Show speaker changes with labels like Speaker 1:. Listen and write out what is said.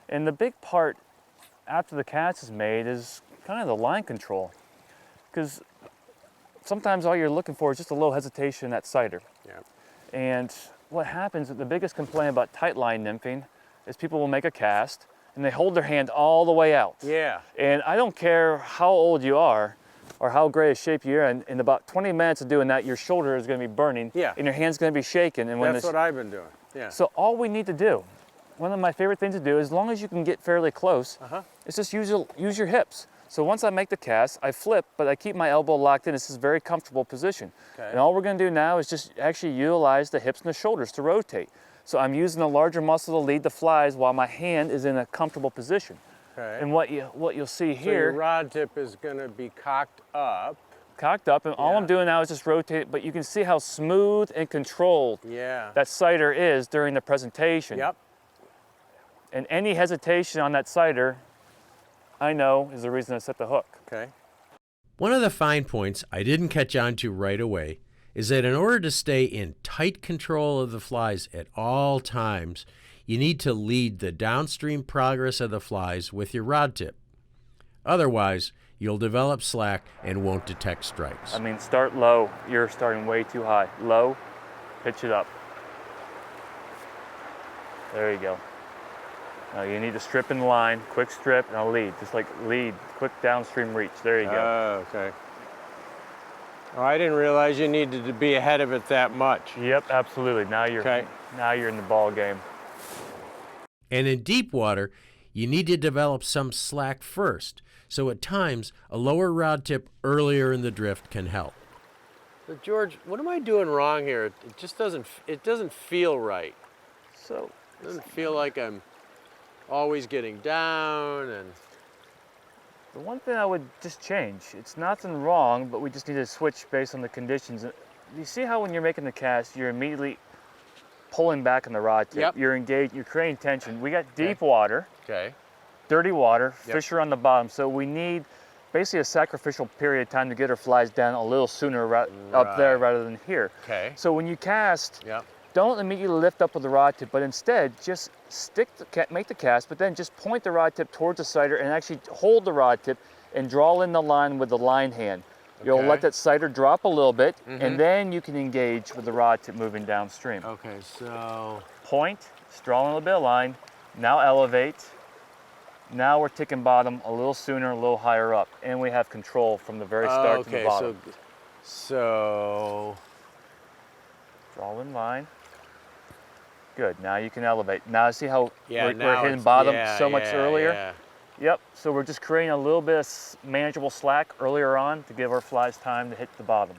Speaker 1: And the big part after the cast is made is kind of the line control. Because sometimes all you're looking for is just a little hesitation in that sighter.
Speaker 2: Yeah.
Speaker 1: And what happens, the biggest complaint about tight line nymphing is people will make a cast and they hold their hand all the way out.
Speaker 2: Yeah.
Speaker 1: And I don't care how old you are or how great a shape you're in about 20 minutes of doing that, your shoulder is going to be burning.
Speaker 2: Yeah.
Speaker 1: And your hand's going to be shaking. And
Speaker 2: That's what I've been doing. Yeah.
Speaker 1: So all we need to do, one of my favorite things to do, as long as you can get fairly close, is just use your hips. So once I make the cast, I flip, but I keep my elbow locked in. This is a very comfortable position.
Speaker 2: Okay.
Speaker 1: And all we're going to do now is just actually utilize the hips and the shoulders to rotate. So I'm using the larger muscle to lead the flies while my hand is in a comfortable position.
Speaker 2: Okay.
Speaker 1: And what you'll see
Speaker 2: So
Speaker 1: here,
Speaker 2: your rod tip is going to be cocked up.
Speaker 1: cocked up, and all I'm doing now is just rotate, but you can see how smooth and controlled that sighter is during the presentation.
Speaker 2: Yep.
Speaker 1: And any hesitation on that sighter, I know, is the reason I set the hook.
Speaker 2: Okay.
Speaker 3: One of the fine points I didn't catch on to right away is that in order to stay in tight control of the flies at all times, you need to lead the downstream progress of the flies with your rod tip. Otherwise, you'll develop slack and won't detect strikes.
Speaker 1: I mean, start low. You're starting way too high. Low, pitch it up. There you go. Now you need to strip in the line, quick strip, and I'll lead. Just like lead, quick downstream reach. There you go.
Speaker 2: Oh, okay. Oh, I didn't realize you needed to be ahead of it that much.
Speaker 1: Yep, absolutely. Now you're in the ball game.
Speaker 3: And in deep water, you need to develop some slack first. So at times, a lower rod tip earlier in the drift can help.
Speaker 2: But George, what am I doing wrong here? It just doesn't feel right.
Speaker 1: So
Speaker 2: It doesn't feel like I'm always getting down and...
Speaker 1: the one thing I would just change, it's nothing wrong, but we just need to switch based on the conditions. You see how when you're making the cast, you're immediately pulling back on the rod tip.
Speaker 2: Yep.
Speaker 1: You're engaged, you're creating tension. We got deep water, dirty water, fish are on the bottom, so we need basically a sacrificial period of time to get our flies down a little sooner up there rather than here.
Speaker 2: Okay.
Speaker 1: So when you cast, don't immediately lift up with the rod tip, but instead just make the cast, but then just point the rod tip towards the sighter and actually hold the rod tip and draw in the line with the line hand. You'll let that sighter drop a little bit, and then you can engage with the rod tip moving downstream.
Speaker 2: Okay, so...
Speaker 1: Point, draw in a little bit of line, now elevate. Now we're ticking bottom a little sooner, a little higher up, and we have control from the very start to the bottom.
Speaker 2: So...
Speaker 1: Draw in line. Good, now you can elevate. Now see how we're hitting bottom so much earlier? Yep, so we're just creating a little bit of manageable slack earlier on to give our flies time to hit the bottom.